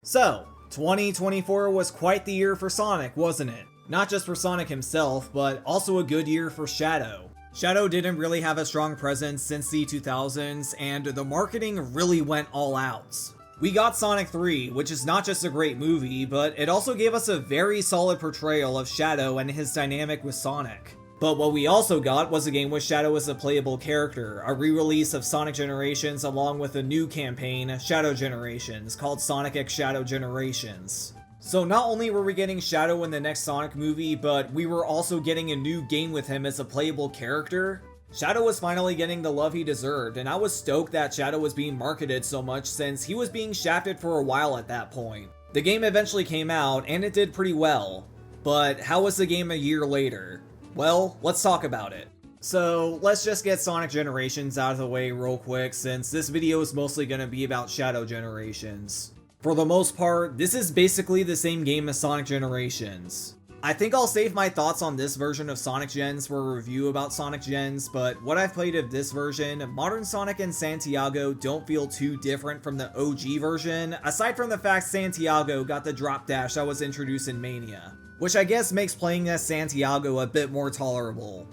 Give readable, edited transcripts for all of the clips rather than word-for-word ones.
So, 2024 was quite the year for Sonic, wasn't it? Not just for Sonic himself, but also a good year for Shadow. Shadow didn't really have a strong presence since the 2000s, and the marketing really went all out. We got Sonic 3, which is not just a great movie, but it also gave us a very solid portrayal of Shadow and his dynamic with Sonic. But what we also got was a game with Shadow as a playable character, a re-release of Sonic Generations along with a new campaign, Shadow Generations, called Sonic X Shadow Generations. So not only were we getting Shadow in the next Sonic movie, but we were also getting a new game with him as a playable character. Shadow was finally getting the love he deserved, and I was stoked that Shadow was being marketed so much since he was being shafted for a while at that point. The game eventually came out, and it did pretty well. But how was the game a year later? Well, let's talk about it. So, let's just get Sonic Generations out of the way real quick since this video is mostly going to be about Shadow Generations. For the most part, this is basically the same game as Sonic Generations. I think I'll save my thoughts on this version of Sonic Gens for a review about Sonic Gens, but what I've played of this version, Modern Sonic and Santiago don't feel too different from the OG version, aside from the fact Santiago got the drop dash that was introduced in Mania. Which I guess makes playing as Santiago a bit more tolerable.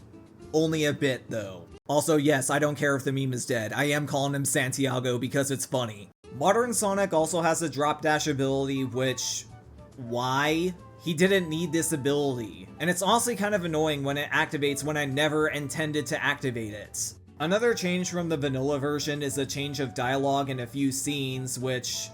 Only a bit, though. Also, yes, I don't care if the meme is dead. I am calling him Santiago because it's funny. Modern Sonic also has a drop dash ability, which... why? He didn't need this ability. And it's honestly kind of annoying when it activates when I never intended to activate it. Another change from the vanilla version is a change of dialogue in a few scenes, which...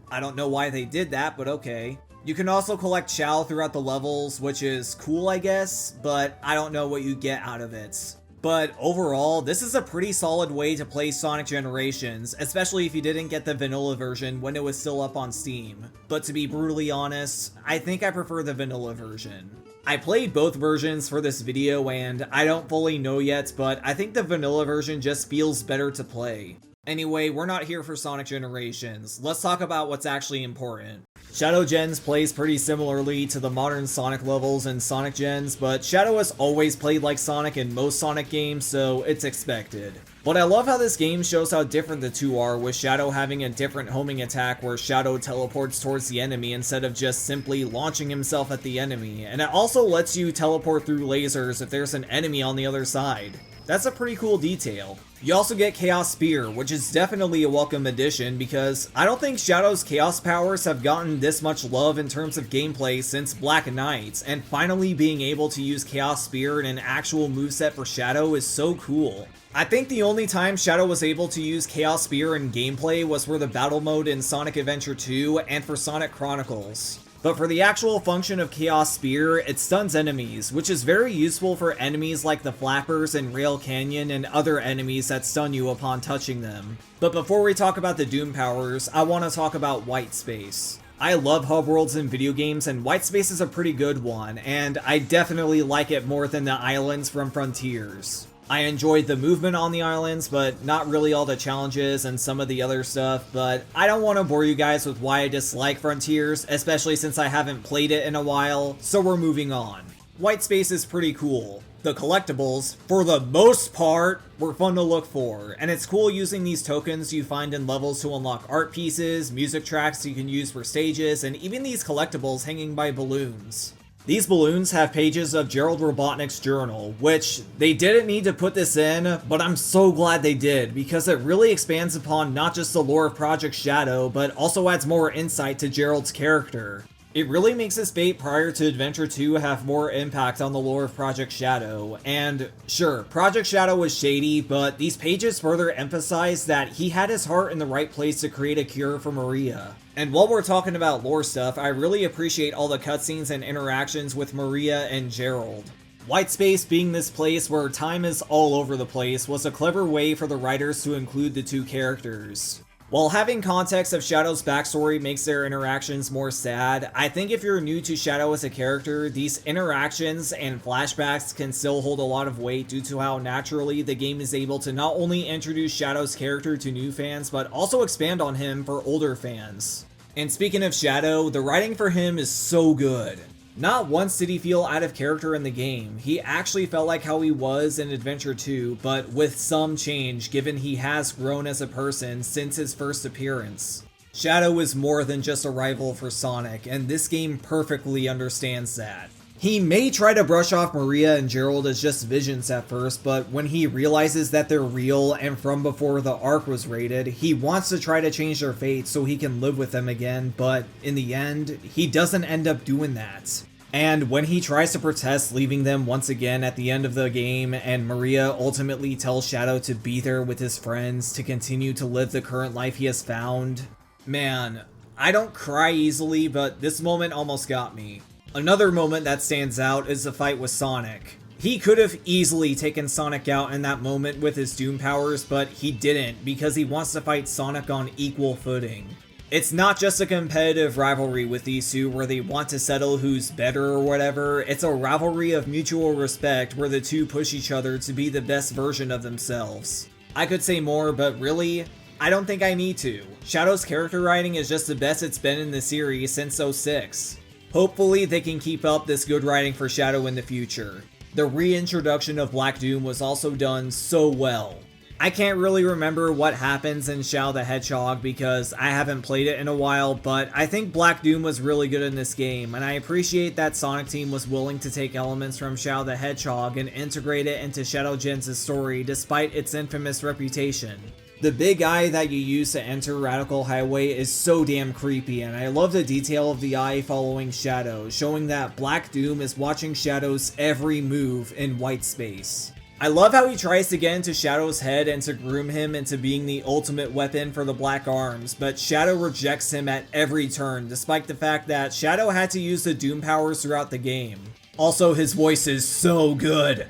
I don't know why they did that, but okay. You can also collect Chow throughout the levels, which is cool I guess, but I don't know what you get out of it. But overall, this is a pretty solid way to play Sonic Generations, especially if you didn't get the vanilla version when it was still up on Steam. But to be brutally honest, I think I prefer the vanilla version. I played both versions for this video and I don't fully know yet, but I think the vanilla version just feels better to play. Anyway, we're not here for Sonic Generations. Let's talk about what's actually important. Shadow Gens plays pretty similarly to the modern Sonic levels in Sonic Gens, but Shadow has always played like Sonic in most Sonic games, so it's expected. But I love how this game shows how different the two are, with Shadow having a different homing attack where Shadow teleports towards the enemy instead of just simply launching himself at the enemy, and it also lets you teleport through lasers if there's an enemy on the other side. That's a pretty cool detail. You also get Chaos Spear, which is definitely a welcome addition because I don't think Shadow's Chaos powers have gotten this much love in terms of gameplay since Black Knight, and finally being able to use Chaos Spear in an actual moveset for Shadow is so cool. I think the only time Shadow was able to use Chaos Spear in gameplay was for the battle mode in Sonic Adventure 2 and for Sonic Chronicles. But for the actual function of Chaos Spear, it stuns enemies, which is very useful for enemies like the Flappers in Rail Canyon and other enemies that stun you upon touching them. But before we talk about the Doom powers, I want to talk about White Space. I love hub worlds in video games, and White Space is a pretty good one, and I definitely like it more than the islands from Frontiers. I enjoyed the movement on the islands, but not really all the challenges and some of the other stuff, but I don't want to bore you guys with why I dislike Frontiers, especially since I haven't played it in a while, so we're moving on. White Space is pretty cool. The collectibles, for the most part, were fun to look for, and it's cool using these tokens you find in levels to unlock art pieces, music tracks you can use for stages, and even these collectibles hanging by balloons. These balloons have pages of Gerald Robotnik's journal, which they didn't need to put this in, but I'm so glad they did, because it really expands upon not just the lore of Project Shadow, but also adds more insight to Gerald's character. It really makes his fate prior to Adventure 2 have more impact on the lore of Project Shadow, and sure, Project Shadow was shady, but these pages further emphasize that he had his heart in the right place to create a cure for Maria. And while we're talking about lore stuff, I really appreciate all the cutscenes and interactions with Maria and Gerald. White Space being this place where time is all over the place was a clever way for the writers to include the two characters. While having context of Shadow's backstory makes their interactions more sad, I think if you're new to Shadow as a character, these interactions and flashbacks can still hold a lot of weight due to how naturally the game is able to not only introduce Shadow's character to new fans, but also expand on him for older fans. And speaking of Shadow, the writing for him is so good. Not once did he feel out of character in the game. He actually felt like how he was in Adventure 2, but with some change given he has grown as a person since his first appearance. Shadow is more than just a rival for Sonic, and this game perfectly understands that. He may try to brush off Maria and Gerald as just visions at first, but when he realizes that they're real and from before the Ark was raided, he wants to try to change their fate so he can live with them again, but in the end, he doesn't end up doing that. And when he tries to protest leaving them once again at the end of the game, and Maria ultimately tells Shadow to be there with his friends to continue to live the current life he has found, man, I don't cry easily, but this moment almost got me. Another moment that stands out is the fight with Sonic. He could have easily taken Sonic out in that moment with his Doom powers, but he didn't because he wants to fight Sonic on equal footing. It's not just a competitive rivalry with these two where they want to settle who's better or whatever, it's a rivalry of mutual respect where the two push each other to be the best version of themselves. I could say more, but really, I don't think I need to. Shadow's character writing is just the best it's been in the series since 06. Hopefully they can keep up this good writing for Shadow in the future. The reintroduction of Black Doom was also done so well. I can't really remember what happens in Sonic the Hedgehog because I haven't played it in a while, but I think Black Doom was really good in this game, and I appreciate that Sonic Team was willing to take elements from Sonic the Hedgehog and integrate it into Shadow Gens' story despite its infamous reputation. The big eye that you use to enter Radical Highway is so damn creepy, and I love the detail of the eye following Shadow, showing that Black Doom is watching Shadow's every move in white space. I love how he tries to get into Shadow's head and to groom him into being the ultimate weapon for the Black Arms, but Shadow rejects him at every turn, despite the fact that Shadow had to use the Doom powers throughout the game. Also, his voice is so good.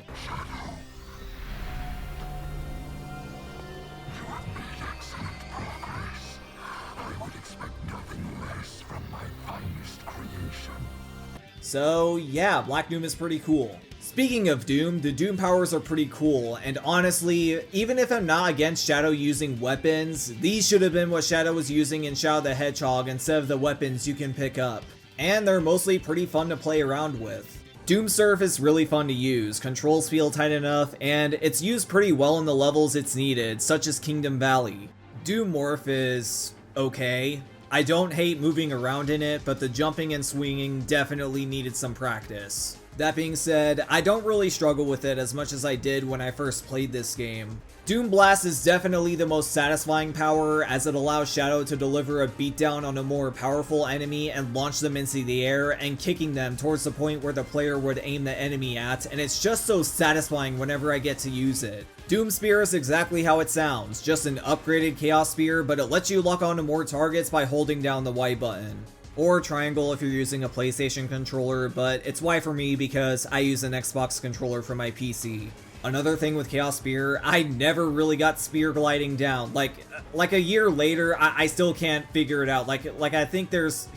So yeah, Black Doom is pretty cool. Speaking of Doom, the Doom powers are pretty cool, and honestly, even if I'm not against Shadow using weapons, these should have been what Shadow was using in Sonic the Hedgehog instead of the weapons you can pick up. And they're mostly pretty fun to play around with. Doom Surf is really fun to use, controls feel tight enough, and it's used pretty well in the levels it's needed, such as Kingdom Valley. Doom Morph is okay. I don't hate moving around in it, but the jumping and swinging definitely needed some practice. That being said, I don't really struggle with it as much as I did when I first played this game. Doom Blast is definitely the most satisfying power as it allows Shadow to deliver a beatdown on a more powerful enemy and launch them into the air and kicking them towards the point where the player would aim the enemy at, and it's just so satisfying whenever I get to use it. Doom Spear is exactly how it sounds, just an upgraded Chaos Spear, but it lets you lock onto more targets by holding down the Y button. Or triangle if you're using a PlayStation controller, but it's Y for me because I use an Xbox controller for my PC. Another thing with Chaos Spear, I never really got spear gliding down. Like a year later, I still can't figure it out. Like I think there's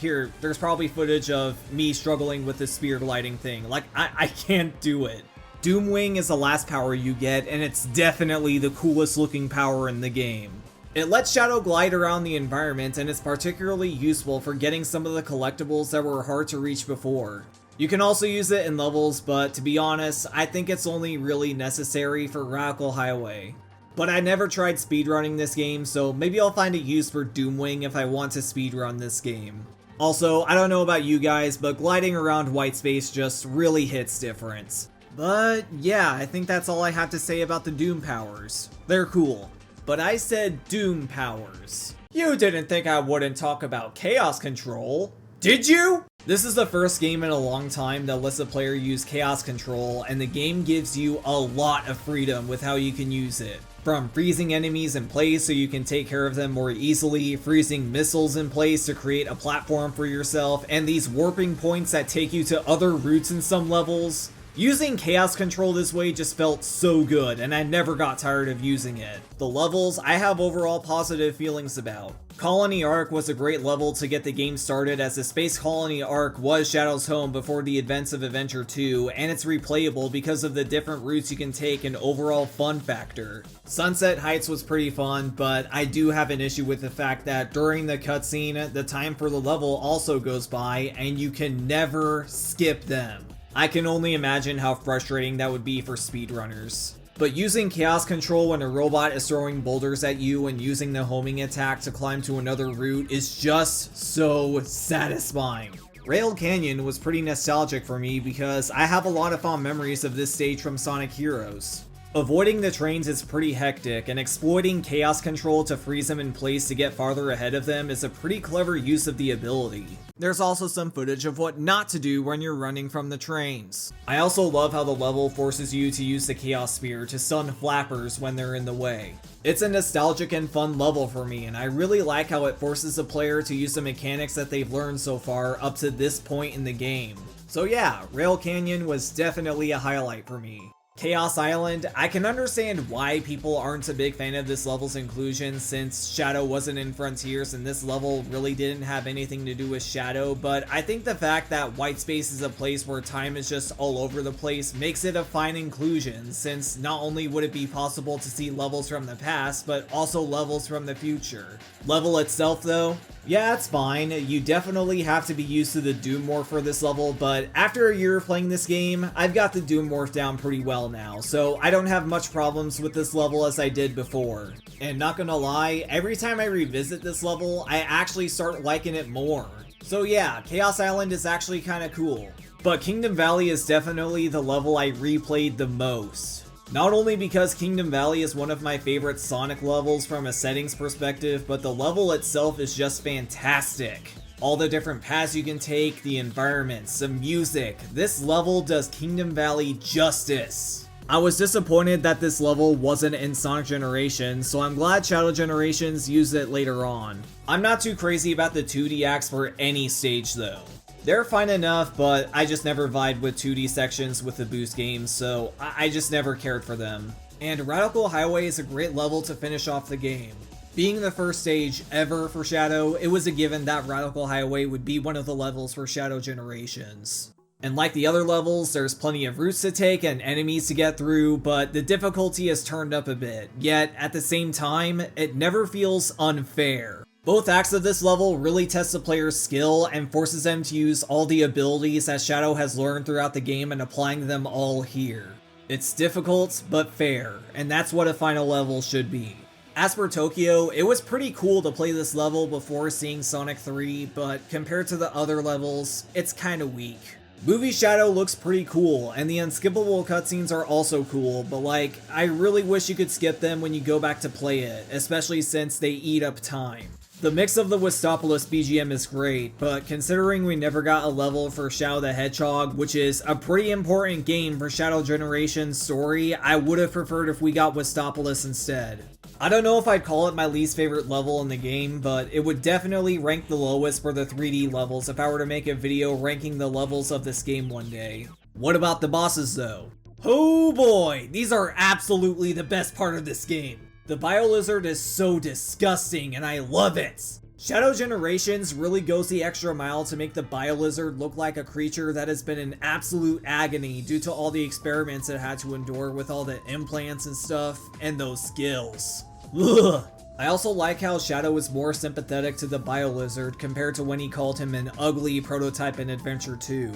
probably footage of me struggling with the spear gliding thing. Like I can't do it. Doomwing is the last power you get, and it's definitely the coolest looking power in the game. It lets Shadow glide around the environment, and it's particularly useful for getting some of the collectibles that were hard to reach before. You can also use it in levels, but to be honest, I think it's only really necessary for Radical Highway. But I never tried speedrunning this game, so maybe I'll find a use for Doomwing if I want to speedrun this game. Also, I don't know about you guys, but gliding around white space just really hits different. But yeah, I think that's all I have to say about the Doom powers. They're cool. But I said Doom powers. You didn't think I wouldn't talk about Chaos Control, did you? This is the first game in a long time that lets a player use Chaos Control, and the game gives you a lot of freedom with how you can use it. From freezing enemies in place so you can take care of them more easily, freezing missiles in place to create a platform for yourself, and these warping points that take you to other routes in some levels. Using Chaos Control this way just felt so good, and I never got tired of using it. The levels I have overall positive feelings about. Colony Ark was a great level to get the game started, as the Space Colony Ark was Shadow's home before the events of Adventure 2, and it's replayable because of the different routes you can take and overall fun factor. Sunset Heights was pretty fun, but I do have an issue with the fact that during the cutscene, the time for the level also goes by, and you can never skip them. I can only imagine how frustrating that would be for speedrunners. But using chaos control when a robot is throwing boulders at you and using the homing attack to climb to another route is just so satisfying. Rail Canyon was pretty nostalgic for me because I have a lot of fond memories of this stage from Sonic Heroes. Avoiding the trains is pretty hectic, and exploiting chaos control to freeze them in place to get farther ahead of them is a pretty clever use of the ability. There's also some footage of what not to do when you're running from the trains. I also love how the level forces you to use the Chaos Spear to stun flappers when they're in the way. It's a nostalgic and fun level for me, and I really like how it forces the player to use the mechanics that they've learned so far up to this point in the game. So yeah, Rail Canyon was definitely a highlight for me. Chaos Island, I can understand why people aren't a big fan of this level's inclusion since Shadow wasn't in Frontiers and this level really didn't have anything to do with Shadow, but I think the fact that white space is a place where time is just all over the place makes it a fine inclusion, since not only would it be possible to see levels from the past, but also levels from the future. Level itself though, yeah, it's fine. You definitely have to be used to the Doom Morph for this level, but after a year of playing this game, I've got the Doom Morph down pretty well now, so I don't have much problems with this level as I did before. And not gonna lie, every time I revisit this level, I actually start liking it more. So yeah, Chaos Island is actually kinda cool. But Kingdom Valley is definitely the level I replayed the most. Not only because Kingdom Valley is one of my favorite Sonic levels from a settings perspective, but the level itself is just fantastic. All the different paths you can take, the environments, the music, this level does Kingdom Valley justice. I was disappointed that this level wasn't in Sonic Generations, so I'm glad Shadow Generations used it later on. I'm not too crazy about the 2D acts for any stage though. They're fine enough, but I just never vibed with 2D sections with the boost games, so I just never cared for them. And Radical Highway is a great level to finish off the game. Being the first stage ever for Shadow, it was a given that Radical Highway would be one of the levels for Shadow Generations. And like the other levels, there's plenty of routes to take and enemies to get through, but the difficulty is turned up a bit, yet at the same time, it never feels unfair. Both acts of this level really test the player's skill and forces them to use all the abilities that Shadow has learned throughout the game and applying them all here. It's difficult, but fair, and that's what a final level should be. As for Tokyo, it was pretty cool to play this level before seeing Sonic 3, but compared to the other levels, it's kinda weak. Movie Shadow looks pretty cool, and the unskippable cutscenes are also cool, but like, I really wish you could skip them when you go back to play it, especially since they eat up time. The mix of the Wistopolis BGM is great, but considering we never got a level for Shadow the Hedgehog, which is a pretty important game for Shadow Generations' story, I would have preferred if we got Wistopolis instead. I don't know if I'd call it my least favorite level in the game, but it would definitely rank the lowest for the 3D levels if I were to make a video ranking the levels of this game one day. What about the bosses though? Oh boy, these are absolutely the best part of this game. The Biolizard is so disgusting and I love it! Shadow Generations really goes the extra mile to make the Biolizard look like a creature that has been in absolute agony due to all the experiments it had to endure with all the implants and stuff, and those skills. Ugh. I also like how Shadow is more sympathetic to the Biolizard compared to when he called him an ugly prototype in Adventure 2. You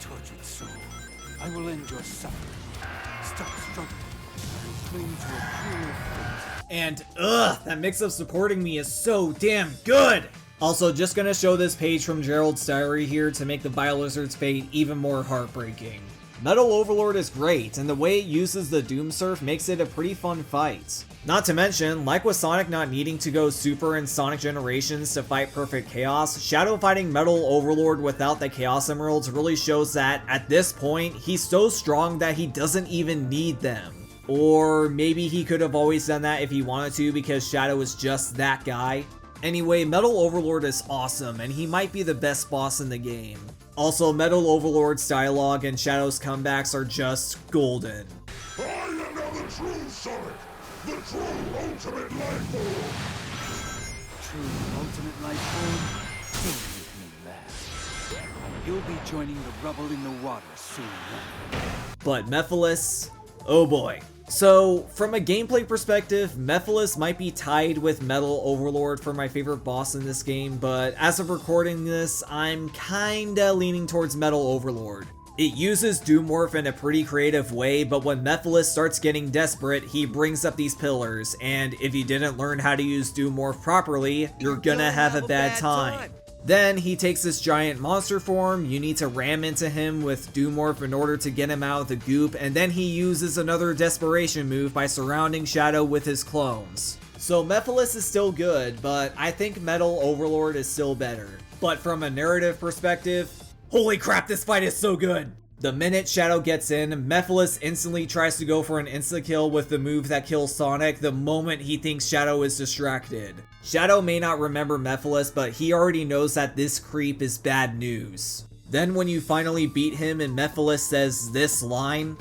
tortured soul, I will end your suffering. Stop struggling and cling to a cruel fate. And that mix of supporting me is so damn good! Also, just gonna show this page from Gerald's diary here to make the Biolizard's fate even more heartbreaking. Metal Overlord is great, and the way it uses the Doom Surf makes it a pretty fun fight. Not to mention, like with Sonic not needing to go super in Sonic Generations to fight Perfect Chaos, Shadow fighting Metal Overlord without the Chaos Emeralds really shows that, at this point, he's so strong that he doesn't even need them. Or maybe he could have always done that if he wanted to because Shadow is just that guy. Anyway, Metal Overlord is awesome, and he might be the best boss in the game. Also, Metal Overlord's dialogue and Shadow's comebacks are just golden. I am now the true Sonic, the true ultimate life form. True ultimate life form? Don't make me laugh. You'll be joining the rubble in the water soon enough. But Mephiles? Oh boy. So, from a gameplay perspective, Mephiles might be tied with Metal Overlord for my favorite boss in this game, but as of recording this, I'm kinda leaning towards Metal Overlord. It uses Doomorph in a pretty creative way, but when Mephiles starts getting desperate, he brings up these pillars, and if you didn't learn how to use Doomorph properly, you're gonna have a bad time. Then he takes this giant monster form, you need to ram into him with Doomorph in order to get him out of the goop, and then he uses another desperation move by surrounding Shadow with his clones. So Mephiles is still good, but I think Metal Overlord is still better. But from a narrative perspective, holy crap, this fight is so good! The minute Shadow gets in, Mephiles instantly tries to go for an insta-kill with the move that kills Sonic the moment he thinks Shadow is distracted. Shadow may not remember Mephiles, but he already knows that this creep is bad news. Then when you finally beat him and Mephiles says this line,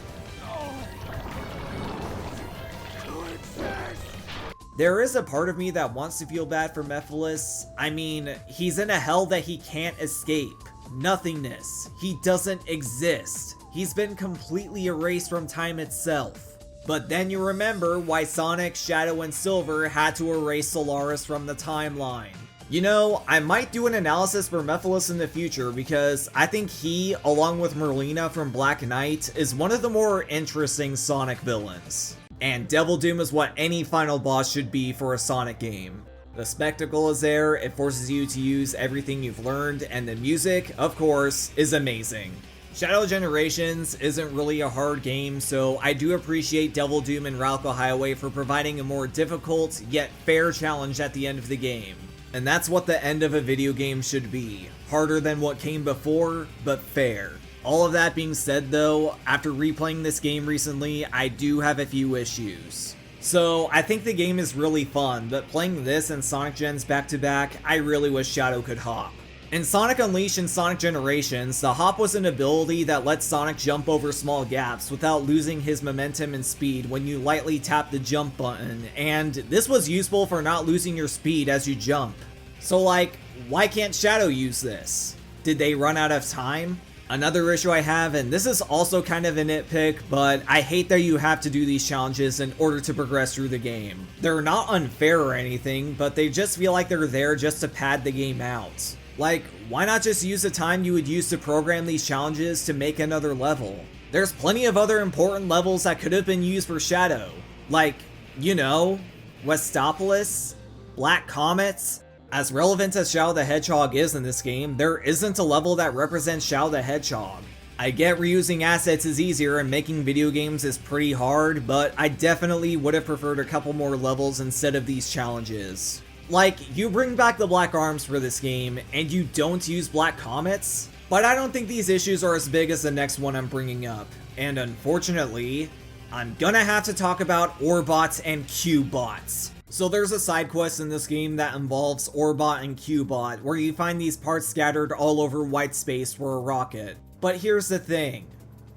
there is a part of me that wants to feel bad for Mephiles. I mean, he's in a hell that he can't escape. Nothingness. He doesn't exist. He's been completely erased from time itself. But then you remember why Sonic, Shadow, and Silver had to erase Solaris from the timeline. You know, I might do an analysis for Mephiles in the future because I think he, along with Merlina from Black Knight, is one of the more interesting Sonic villains. And Devil Doom is what any final boss should be for a Sonic game. The spectacle is there, it forces you to use everything you've learned, and the music, of course, is amazing. Shadow Generations isn't really a hard game, so I do appreciate Devil Doom and Ralco Highway for providing a more difficult, yet fair challenge at the end of the game. And that's what the end of a video game should be. Harder than what came before, but fair. All of that being said though, after replaying this game recently, I do have a few issues. So, I think the game is really fun, but playing this and Sonic Gens back to back, I really wish Shadow could hop. In Sonic Unleashed and Sonic Generations, the hop was an ability that lets Sonic jump over small gaps without losing his momentum and speed when you lightly tap the jump button, and this was useful for not losing your speed as you jump. So like, why can't Shadow use this? Did they run out of time? Another issue I have, and this is also kind of a nitpick, but I hate that you have to do these challenges in order to progress through the game. They're not unfair or anything, but they just feel like they're there just to pad the game out. Like, why not just use the time you would use to program these challenges to make another level? There's plenty of other important levels that could have been used for Shadow. Like, you know, Westopolis, Black Comets. As relevant as Shadow the Hedgehog is in this game, there isn't a level that represents Shadow the Hedgehog. I get reusing assets is easier and making video games is pretty hard, but I definitely would have preferred a couple more levels instead of these challenges. Like, you bring back the Black Arms for this game, and you don't use Black Comets? But I don't think these issues are as big as the next one I'm bringing up. And unfortunately, I'm gonna have to talk about Orbots and Q-Bots. So there's a side quest in this game that involves Orbot and Q-Bot, where you find these parts scattered all over white space for a rocket. But here's the thing.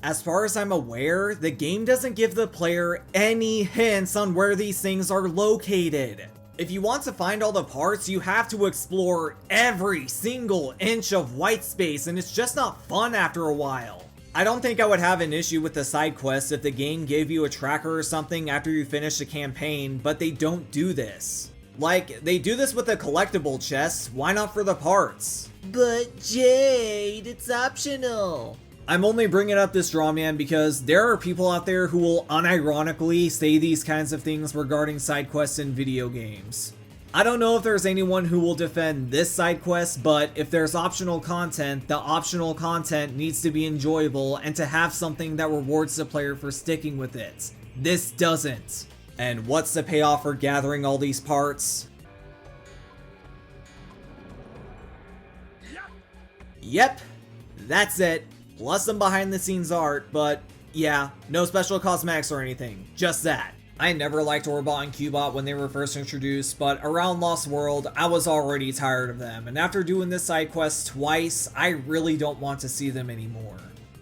As far as I'm aware, the game doesn't give the player any hints on where these things are located. If you want to find all the parts, you have to explore every single inch of white space, and it's just not fun after a while. I don't think I would have an issue with the side quests if the game gave you a tracker or something after you finish the campaign, but they don't do this. Like, they do this with the collectible chests, why not for the parts? But Jade, it's optional. I'm only bringing up this Strawman because there are people out there who will unironically say these kinds of things regarding side quests in video games. I don't know if there's anyone who will defend this side quest, but if there's optional content, the optional content needs to be enjoyable and to have something that rewards the player for sticking with it. This doesn't. And what's the payoff for gathering all these parts? Yep, that's it. Plus some behind the scenes art, but yeah, no special cosmetics or anything, just that. I never liked Orbot and Q-Bot when they were first introduced, but around Lost World, I was already tired of them, and after doing this side quest twice, I really don't want to see them anymore.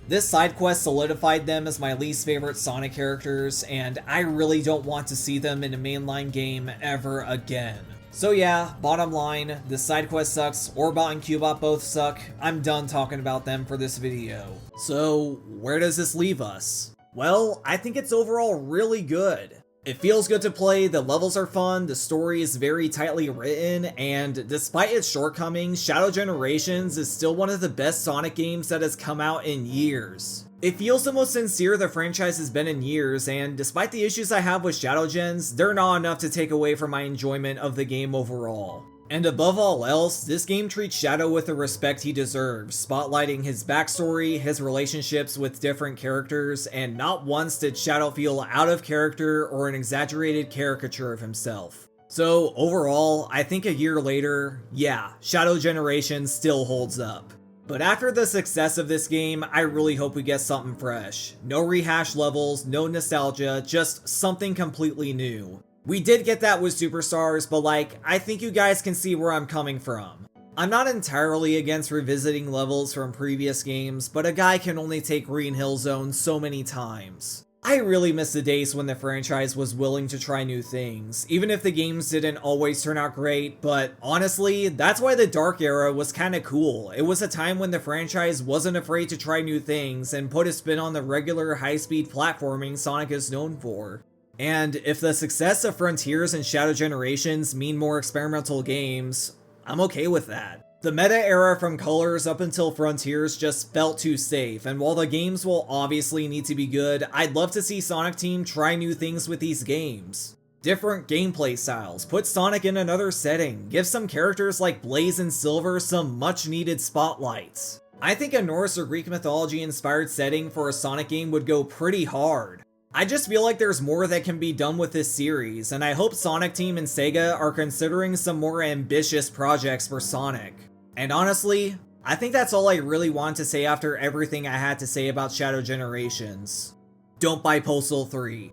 This side quest solidified them as my least favorite Sonic characters, and I really don't want to see them in a mainline game ever again. So yeah, bottom line, this side quest sucks, Orbot and Q-Bot both suck, I'm done talking about them for this video. So, where does this leave us? Well, I think it's overall really good. It feels good to play, the levels are fun, the story is very tightly written, and despite its shortcomings, Shadow Generations is still one of the best Sonic games that has come out in years. It feels the most sincere the franchise has been in years, and despite the issues I have with Shadow Gens, they're not enough to take away from my enjoyment of the game overall. And above all else, this game treats Shadow with the respect he deserves, spotlighting his backstory, his relationships with different characters, and not once did Shadow feel out of character or an exaggerated caricature of himself. So overall, I think a year later, yeah, Shadow Generation still holds up. But after the success of this game, I really hope we get something fresh. No rehash levels, no nostalgia, just something completely new. We did get that with Superstars, but I think you guys can see where I'm coming from. I'm not entirely against revisiting levels from previous games, but a guy can only take Green Hill Zone so many times. I really miss the days when the franchise was willing to try new things, even if the games didn't always turn out great, but honestly, that's why the Dark Era was kinda cool. It was a time when the franchise wasn't afraid to try new things and put a spin on the regular high-speed platforming Sonic is known for. And if the success of Frontiers and Shadow Generations mean more experimental games, I'm okay with that. The meta era from Colors up until Frontiers just felt too safe, and while the games will obviously need to be good, I'd love to see Sonic Team try new things with these games. Different gameplay styles, put Sonic in another setting, give some characters like Blaze and Silver some much needed spotlights. I think a Norse or Greek mythology inspired setting for a Sonic game would go pretty hard. I just feel like there's more that can be done with this series, and I hope Sonic Team and Sega are considering some more ambitious projects for Sonic. And honestly, I think that's all I really want to say after everything I had to say about Shadow Generations. Don't buy Postal 3.